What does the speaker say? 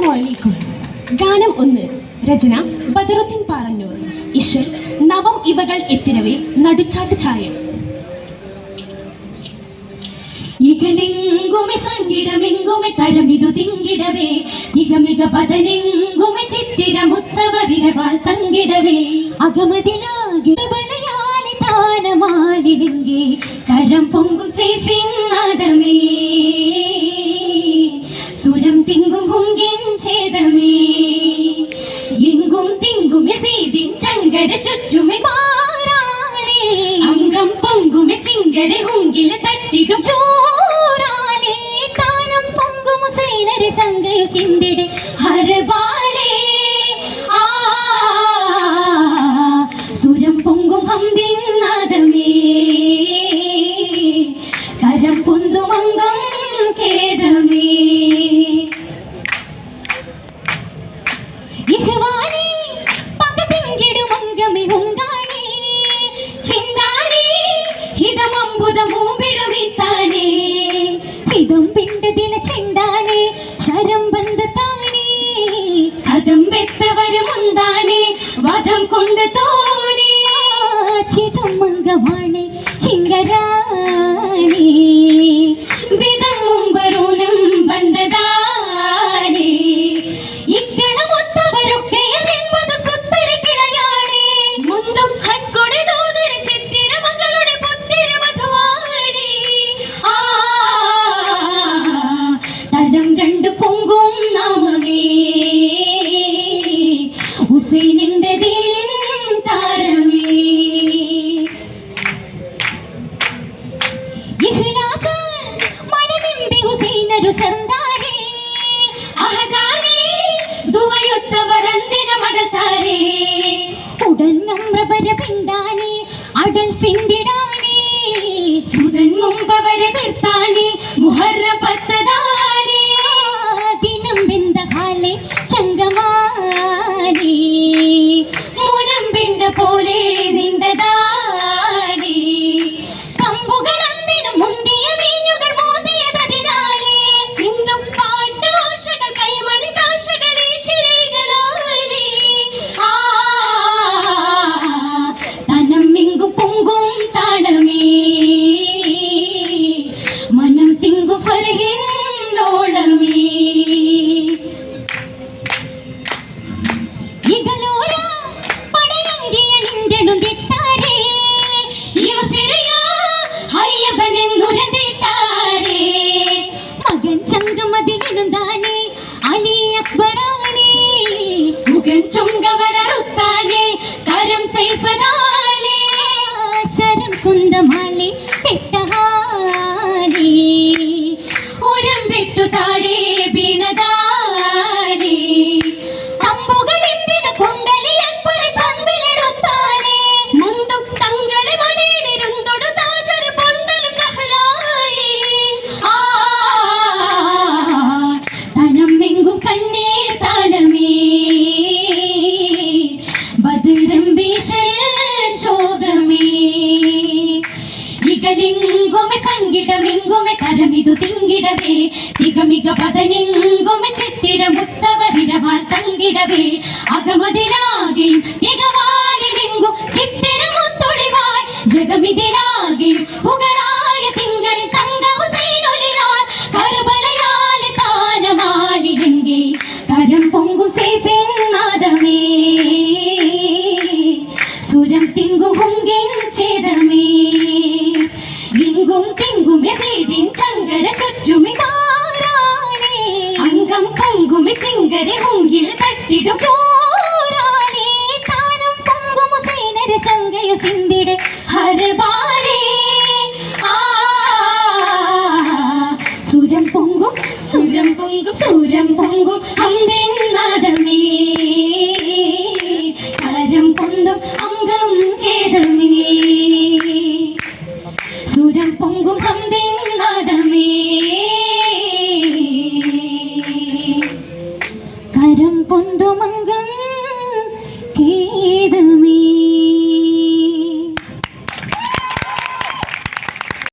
അസ്സലാമലൈക്കും. ഗാനം 1. രചന ബദറുദ്ദീൻ പാറന്നൂർ. ഇശൽ നവം ഇവകൾ എത്തിരവേ നടുച്ചാട്ട് ചായം. ഇകലെങ്കുമെ സംഗിടമെങ്കുമെ തരമിതു തിങ്കിടവേ നിഗമിക പദനെങ്കുമെ ചിത്തിരമുത്തവരിരവാൽ തങ്കിടവേ അകമതിലാകെ ബലയാലി താനമാലിലെങ്കെ കരം പൊങ്കും സേഫിന്നാദമേ സുരം തിങ്കും ഹുങ്കിൻ ഛേദമേ എങ്കും തിങ്കും എസീതിൻ ചങ്കര ചുറ്റുമെ മാറാലേ അംഗം പൊങ്കുമെ ചിങ്കര ഹുങ്കില തട്ടിടും ചോറാലേ താനം പൊങ്കും ഹുസൈനരെ ശങ്കയ ചിന്തിടെ ഹരബാലേ ആ സുരം പൊങ്കും ഹംദിൻ നാദമേ കരം പൊന്തും അംഗം ഖേദമേ ഇഹ്വാനി പകതിങ്കിടും അംഗമേ ഹുങ്കാണി ചിന്താനി ഹിതമംബുദമൂമ്പിടുമിത്താനേ ഹിതം പിണ്ടതില ചെണ്ടാനേ ശരം ബന്ധത്താനേ കഥം വെത്തവര് മുന്താനേ വധം കൊണ്ട് തോനേ ചിതം അംഗമാണേ ചിങ്കരാണി വിധം മുമ്പറൂനം ബന്ധദാനേ ഇക്കളമൊത്തവരൊക്കെയതെൺപത് സുത്തര കിളയാണേ മുന്തും ഹൻകൊടെ ദൂതര ചിത്തിര മകളുടെ പുത്തിര മധുവാണി ആ തലം രണ്ട് പൊങ്കും നാമമേ ഹുസൈനിന്റെ ദീൻ താരമേ ഇഖ്ലാസാൽ മനമിമ്പി ഹുസൈനരു സർദാരേ അഹദാലേ ദുവയുത്തവരന്തിന മടച്ചാരേ ഉടൻ നമ്രവര പിണ്ടാനേ അടൽ പിന്തിടാനേ സുതൻ മുമ്പവരെ തീർത്താനേ മുഹറ പത്തദാനേ ദിനം ബിന്ദഹാലേ ചങ്കമാലേ മുനം ബിണ്ട പോലെ നിണ്ടദാനേ കമ്പുകൾ അന്തിനും മുന്തിയ മീനുകൾ മോന്തിയതതിനാലേ ചിന്തും പാട്ടോഷകൾ കൈമണി താശകളെ ശിരകളാലേ ആ തനം മിങ്കും പൊങ്കും താളമേ മനം തിങ്കും ഫർഹിന്നോളമേ ഇകലോര പടയങ്കിയ നിന്റെടും തിട്ടാരേ യുവസിറിയാ ഹയ്യബനെന്നുരതിട്ടാരേ മകൻ ചങ്കമതിലിടുന്താനേ അലി അക്ബറാനേ മുഖൻ ചുങ്കവരറുത്താനേ കരം സൈഫനാലേ ശരം കുന്തമാലേ പെട്ടഹാലേ ഉരം വിട്ടു താഴെ വീണതാലേ അമ്പുകൾ എന്തിനു കുണ്ടലി അക്ബർ കൺപിലെടുത്താനേ മുന്തും തങ്ങളെ മടിയിലിരുന്നൊടു താജർ പൊന്തലും കഹലായി ആ തനം എങ്കും കണ്ണീർ താലമേ ബദരം വീശൽ ശോകമേ ഇകലിങ്കുമെ സംഗിടമെങ്കുമെ കരമിതു തിങ്കിടവേ തികമിക പദനെങ്കുമെ ചിത്തിര മുത്തവരിരവാൽ തങ്കിടവേ അകമതിലാകെയും തികവാലിലെങ്കും ചിത്തിര മുത്തൊളിവായി ജഗമിതിലാകെയും പുകളായ തിങ്കളിൽ തങ്ക ഹുസൈനൊലിയാൽ കർബലയാലെ താനമാലിലെങ്കെ കരം പൊങ്കും സേഫിൻ നാദമേ സുരം തിങ്കും ഹുങ്കിൻ ഛേദമേ ഇങ്കും തിങ്കും എസീതിൻ ചങ്കര ചുറ്റുമി മാറാലേ അംഗം പൊങ്കുമി ചിങ്കര ഹുങ്കിൽ തട്ടിടും ചോറാലേ താനം പൊങ്കും ഹുസൈനര ശങ്കയ ചിന്തിടെ ഹരബാലേ ആ സുരം പൊങ്കും സുരം പൊങ്കും സുരം പൊങ്കും ഹംദിൻ നാദമേ കരം പൊന്തും അംഗം ഖേദമേ സുരം പൊങ്കും ഹംദിൻ നാദമേ കരം പൊന്തും അംഗം ഖേദമേ.